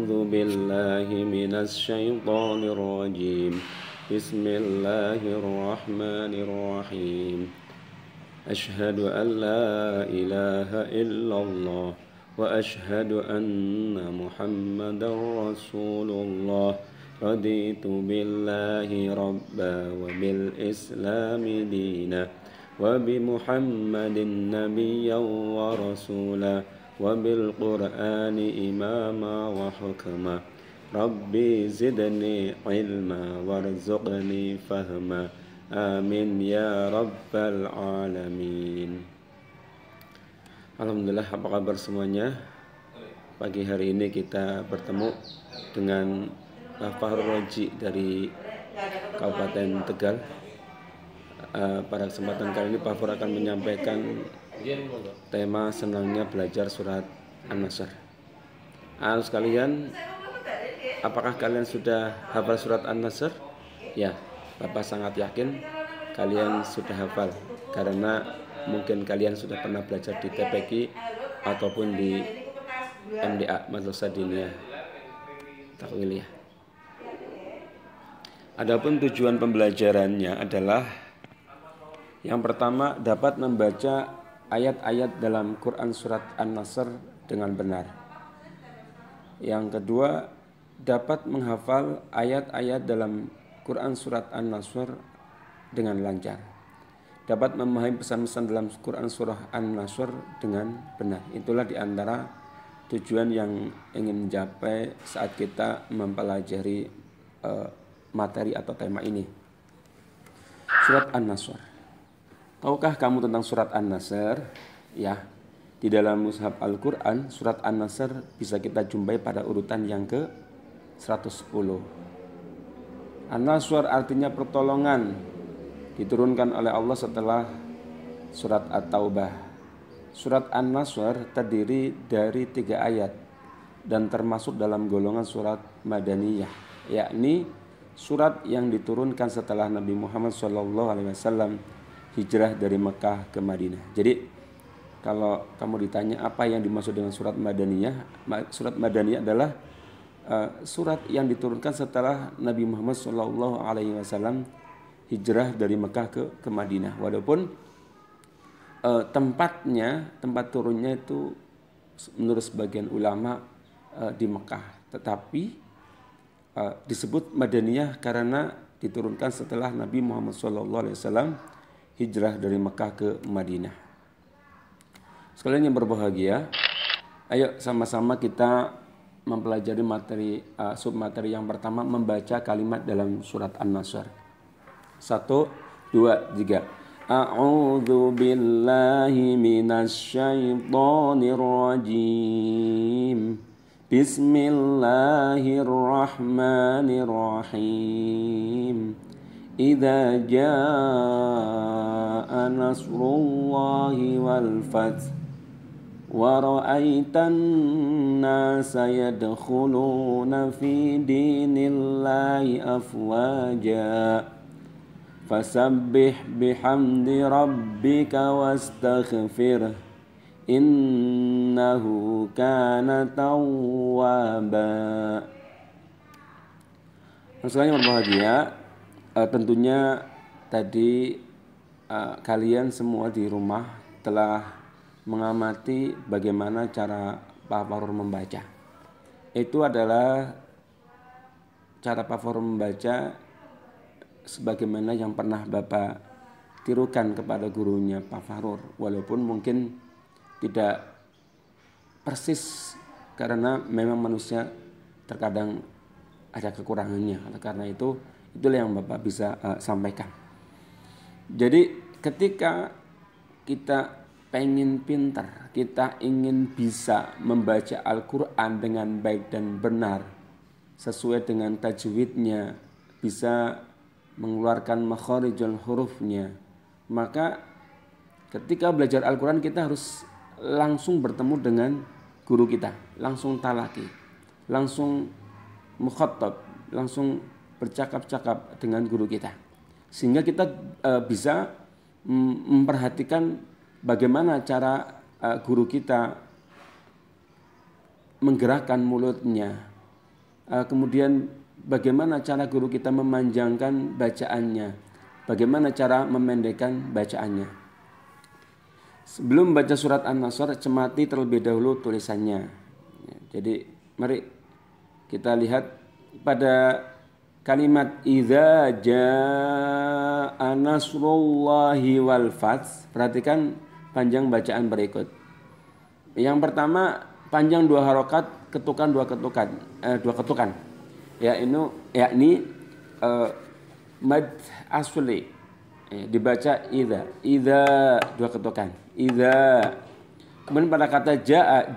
أعوذ بالله من الشيطان الرجيم بسم الله الرحمن الرحيم أشهد أن لا إله إلا الله وأشهد أن محمدا رسول الله رضيت بالله ربا وبالإسلام دينا وبمحمد نبيا ورسولا وبالقرآن إماما وحكما ربي زدني علما وارزقني فهما آمين يا رب العالمين. Alhamdulillah, apa kabar semuanya? Pagi hari ini kita bertemu dengan Pak Fahrul Roji dari Kabupaten Tegal. Pada kesempatan kali ini Pak Fahrul akan menyampaikan tema senangnya belajar surat An-Nasr. Sekalian, apakah kalian sudah hafal surat An-Nasr? Ya, Bapak sangat yakin kalian sudah hafal, karena mungkin kalian sudah pernah belajar di TPQ ataupun di MDA, Madrasah Diniyah Takwiliyah. Adapun tujuan pembelajarannya adalah yang pertama, dapat membaca ayat-ayat dalam Quran surat An-Nasr dengan benar. Yang kedua, dapat menghafal ayat-ayat dalam Quran surat An-Nasr dengan lancar. Dapat memahami pesan-pesan dalam Quran surah An-Nasr dengan benar. Itulah diantara tujuan yang ingin mencapai saat kita mempelajari materi atau tema ini. Surat An-Nasr. Tahukah kamu tentang surat An-Nasr? Ya, di dalam mushaf Al-Quran, surat An-Nasr bisa kita jumpai pada urutan yang ke-110. An-Nasr artinya pertolongan, diturunkan oleh Allah setelah surat At-Taubah. Surat An-Nasr terdiri dari 3 ayat dan termasuk dalam golongan surat Madaniyah, yakni surat yang diturunkan setelah Nabi Muhammad SAW hijrah dari Mekah ke Madinah. Jadi kalau kamu ditanya apa yang dimaksud dengan surat Madaniyah adalah surat yang diturunkan setelah Nabi Muhammad SAW hijrah dari Mekah ke Madinah. Walaupun tempat turunnya itu menurut sebagian ulama di Mekah, tetapi disebut Madaniyah karena diturunkan setelah Nabi Muhammad SAW hijrah dari Mekah ke Madinah. Sekalian yang berbahagia, ayo sama-sama kita mempelajari submateri yang pertama, membaca kalimat dalam surat An-Nasr. 1, 2, 3. A'udzu billahi minasy syaithanir rajim. Bismillahirrahmanirrahim. Idza jaa nasrullahi wal fath wa ra'aitan nasa yadkhuluna fi dinillahi afwaja fasabbih bihamdi rabbika wastaghfirh innahu kana tawwaba. Selanjutnya berbahagia, tentunya tadi kalian semua di rumah telah mengamati bagaimana cara Pak Fahrul membaca. Itu adalah cara Pak Fahrul membaca sebagaimana yang pernah Bapak tirukan kepada gurunya Pak Fahrul, walaupun mungkin tidak persis karena memang manusia terkadang ada kekurangannya. Karena itulah yang Bapak bisa sampaikan. Jadi ketika kita pengen pintar, kita ingin bisa membaca Al-Quran dengan baik dan benar sesuai dengan tajwidnya, bisa mengeluarkan makharijul hurufnya, maka ketika belajar Al-Quran kita harus langsung bertemu dengan guru kita, langsung talaki, langsung mukhatab, langsung bercakap-cakap dengan guru kita, sehingga kita bisa memperhatikan bagaimana cara guru kita menggerakkan mulutnya, Kemudian bagaimana cara guru kita memanjangkan bacaannya, bagaimana cara memendekkan bacaannya. Sebelum baca surat An-Nasr, cermati terlebih dahulu tulisannya. Jadi mari kita lihat pada kalimat idza jaa nasrullahi wal fath. Perhatikan panjang bacaan berikut. Yang pertama panjang 2 harokat, ketukan 2 ketukan. Yakni mad asli. Dibaca idza 2 ketukan. Idza. Kemudian pada kata jaa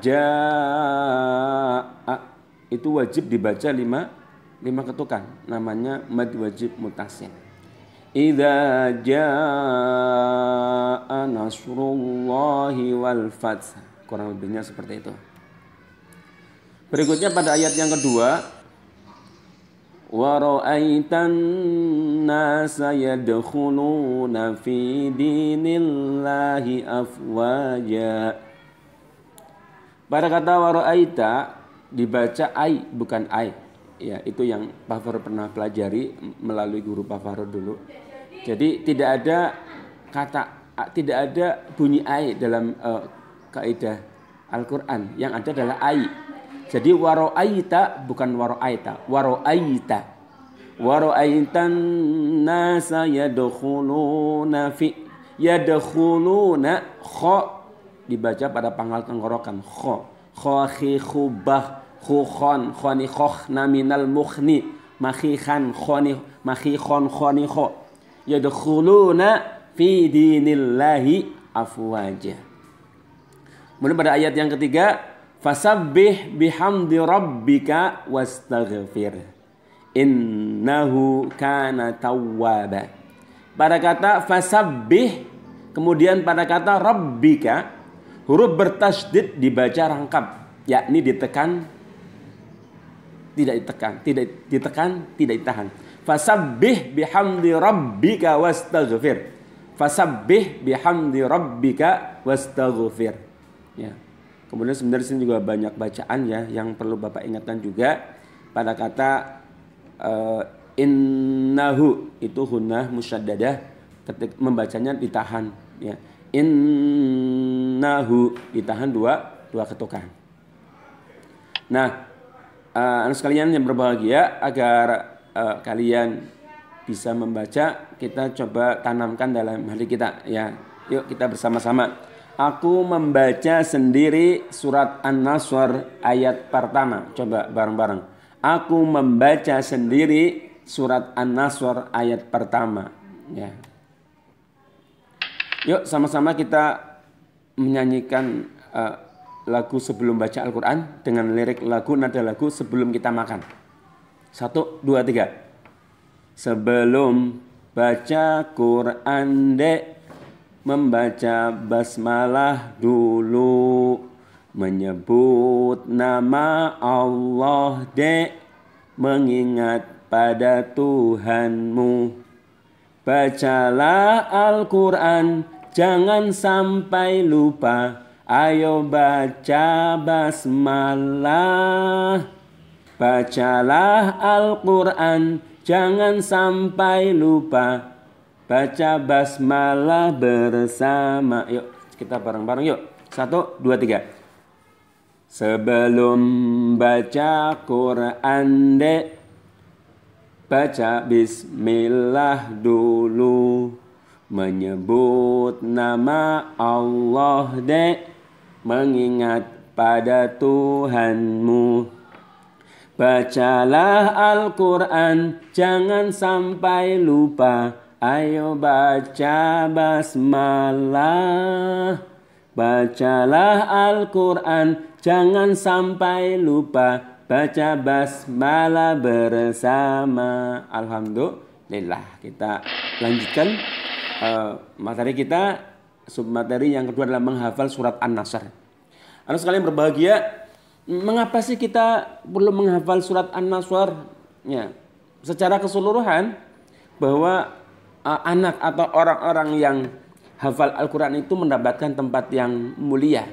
itu wajib dibaca 5 ketukan. Namanya mad wajib mutasil. Idza jaa nasrullahi wal fath. Kurang lebihnya seperti itu. Berikutnya pada ayat yang kedua, wa ra'aitan nasa yadkhuluna fi dinillahi afwaja. Pada kata wa ra'aita dibaca ai bukan ai. Ya, itu yang Pak Farod pernah pelajari melalui guru Pak Farod dulu. Jadi tidak ada bunyi ai dalam kaidah Al-Quran. Yang ada adalah ai. Jadi waro'aita bukan waro'aita. Waro'aita. Waro'aitan nasa yadkhuluna fi. Yadkhuluna kho dibaca pada pangkal tenggorokan. Kho. Kho khi khubah khukhon khoni khokhna minal mukhni. Makhikhan khoni makhikhon khoni kho. Yadkhuluna fi dinillahi afwajah. Kemudian pada ayat yang ketiga, fasabbih bihamdi rabbika wastaghfir innahu kana tawwaba. Pada kata fasabbih, kemudian pada kata rabbika, huruf bertasydid dibaca rangkap, yakni ditekan, tidak ditahan. Fasabbih bihamdi rabbika wastaghfir. Fasabbih bihamdi rabbika wastaghfir. Ya. Kemudian sebenarnya sini juga banyak bacaan ya yang perlu Bapak ingatkan juga pada kata innahu itu hunnah musyaddadah, ketika membacanya ditahan ya. Innahu ditahan 2 ketukan. Nah, anak sekalian yang berbahagia, agar kalian bisa membaca, kita coba tanamkan dalam hati kita ya. Yuk kita bersama-sama. Aku membaca sendiri surat An-Nasr ayat pertama. Coba bareng-bareng. Aku membaca sendiri surat An-Nasr ayat pertama. Ya. Yuk sama-sama kita menyanyikan lagu sebelum baca Al-Quran dengan lirik lagu, nada lagu sebelum kita makan. 1, 2, 3. Sebelum baca Quran dek, membaca basmalah dulu, menyebut nama Allah dek, mengingat pada Tuhanmu. Bacalah Al-Quran, jangan sampai lupa, ayo baca basmalah. Bacalah Al-Quran, jangan sampai lupa, baca basmalah bersama. Yuk kita bareng-bareng yuk. 1, 2, 3. Sebelum baca Quran dek, baca bismillah dulu, menyebut nama Allah dek, mengingat pada Tuhanmu. Bacalah Al-Quran, jangan sampai lupa, ayo baca basmalah. Bacalah Al-Quran, jangan sampai lupa, baca basmalah bersama. Alhamdulillah. Kita lanjutkan materi kita. Submateri yang kedua adalah menghafal surat An-Nasr. Anak sekalian berbahagia, mengapa sih kita perlu menghafal surat An-Nasr? Ya, secara keseluruhan bahwa anak atau orang-orang yang hafal Al-Quran itu mendapatkan tempat yang mulia.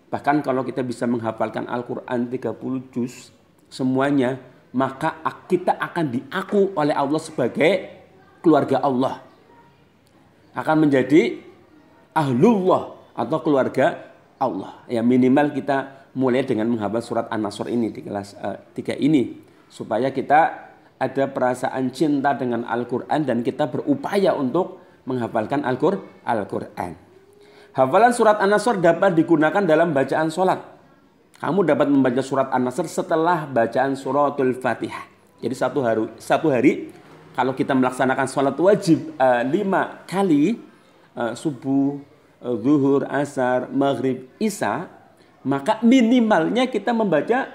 Bahkan kalau kita bisa menghafalkan Al-Quran 30 juz semuanya, maka kita akan diaku oleh Allah sebagai keluarga Allah. Akan menjadi ahlullah atau keluarga Allah. Ya minimal kita mulai dengan menghafal surat An-Nasr ini di kelas 3 ini. Supaya kita ada perasaan cinta dengan Al-Quran dan kita berupaya untuk menghafalkan Al-Quran. Hafalan surat An-Nasr dapat digunakan dalam bacaan sholat. Kamu dapat membaca surat An-Nasr setelah bacaan suratul Fatihah. Jadi satu hari kalau kita melaksanakan sholat wajib 5 kali, subuh, zuhur, asar, maghrib, isya, maka minimalnya kita membaca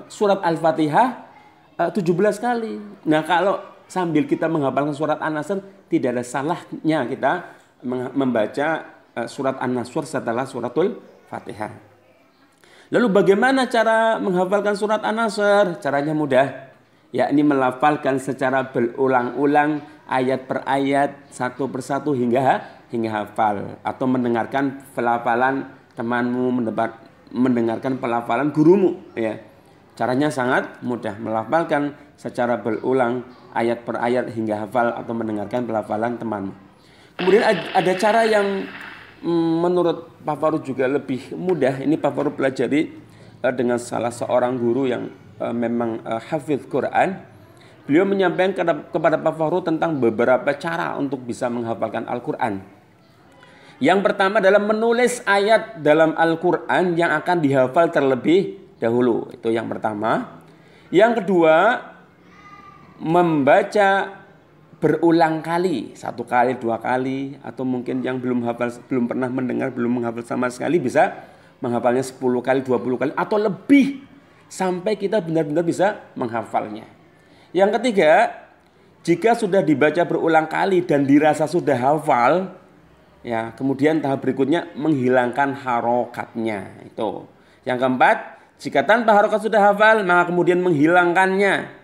surat Al-Fatihah 17 kali. Nah kalau sambil kita menghafalkan surat An-Nasr, tidak ada salahnya kita membaca surat An-Nasr setelah suratul Fatihah. Lalu bagaimana cara menghafalkan surat An-Nasr? Caranya mudah, yakni melafalkan secara berulang-ulang ayat per ayat, satu persatu hingga hafal, atau mendengarkan pelafalan temanmu, mendengarkan pelafalan gurumu. Ya, caranya sangat mudah, melafalkan secara berulang ayat per ayat hingga hafal atau mendengarkan pelafalan temanmu. Kemudian ada cara yang menurut Pak Farud juga lebih mudah. Ini Pak Farud pelajari dengan salah seorang guru yang memang hafidz Quran. Beliau menyampaikan kepada Pak Farud tentang beberapa cara untuk bisa menghafalkan Al-Quran. Yang pertama adalah menulis ayat dalam Al-Quran yang akan dihafal terlebih dahulu. Itu yang pertama. Yang kedua, membaca berulang kali, 1 kali, 2 kali, atau mungkin yang belum pernah mendengar, belum menghafal sama sekali, bisa menghafalnya 10 kali, 20 kali, atau lebih, sampai kita benar-benar bisa menghafalnya. Yang ketiga, jika sudah dibaca berulang kali dan dirasa sudah hafal, ya kemudian tahap berikutnya menghilangkan harokatnya. Itu. Yang keempat, jika tanpa harokat sudah hafal, maka kemudian menghilangkannya.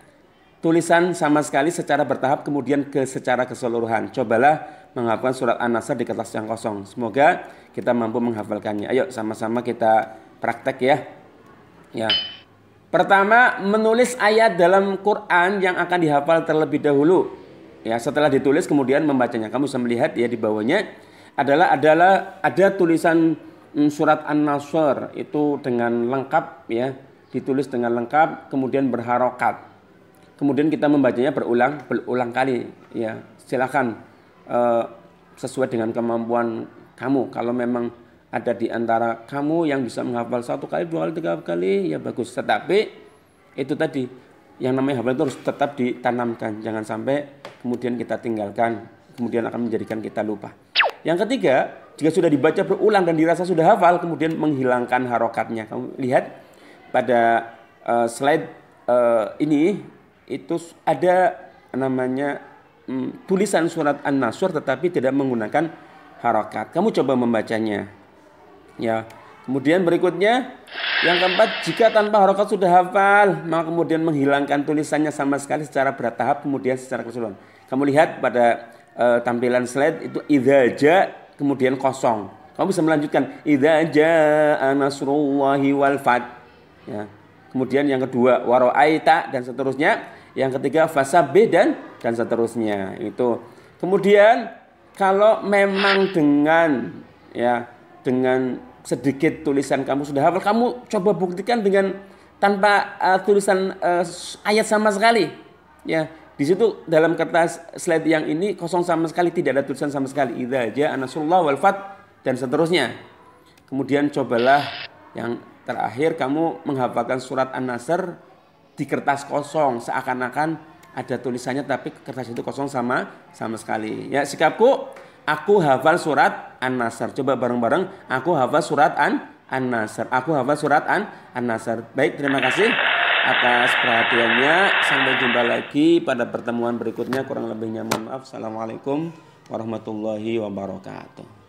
Tulisan sama sekali secara bertahap, kemudian secara keseluruhan. Cobalah menghafalkan surat An-Nasr di kertas yang kosong. Semoga kita mampu menghafalkannya. Ayo sama-sama kita praktek ya. Ya. Pertama, menulis ayat dalam Quran yang akan dihafal terlebih dahulu. Ya, setelah ditulis kemudian membacanya. Kamu bisa melihat ya di bawahnya ada tulisan surat An-Nasr itu dengan lengkap ya, ditulis dengan lengkap kemudian berharokat. Kemudian kita membacanya berulang kali ya. Silakan sesuai dengan kemampuan kamu. Kalau memang ada di antara kamu yang bisa menghafal 1 kali, 2 kali, 3 kali, ya bagus. Tetapi itu tadi, yang namanya hafal itu harus tetap ditanamkan. Jangan sampai kemudian kita tinggalkan, kemudian akan menjadikan kita lupa. Yang ketiga, jika sudah dibaca berulang dan dirasa sudah hafal, kemudian menghilangkan harokatnya. Kamu lihat pada slide ini, itu ada namanya tulisan surat An-Nasr tetapi tidak menggunakan harokat. Kamu coba membacanya. Ya. Kemudian berikutnya yang keempat, jika tanpa harokat sudah hafal, maka kemudian menghilangkan tulisannya sama sekali secara bertahap, kemudian secara keseluruhan. Kamu lihat pada tampilan slide itu idza ja kemudian kosong. Kamu bisa melanjutkan idza jaa nasrullahi wal fath. Ya. Kemudian yang kedua waro'aita dan seterusnya. Yang ketiga fasabbih dan seterusnya. Itu. Kemudian kalau memang dengan sedikit tulisan kamu sudah hafal, kamu coba buktikan dengan tanpa tulisan ayat sama sekali. Ya, di situ dalam kertas slide yang ini kosong sama sekali, tidak ada tulisan sama sekali. Idza jaa nasrullah wal fath dan seterusnya. Kemudian cobalah yang terakhir kamu menghafalkan surat An-Nasr di kertas kosong, seakan-akan ada tulisannya tapi kertas itu kosong sama sekali. Ya, sikapku, aku hafal surat An-Nasr. Coba bareng-bareng, aku hafal surat An-Nasr. Aku hafal surat An-Nasr. Baik, terima kasih atas perhatiannya. Sampai jumpa lagi pada pertemuan berikutnya. Kurang lebihnya mohon maaf. Assalamualaikum warahmatullahi wabarakatuh.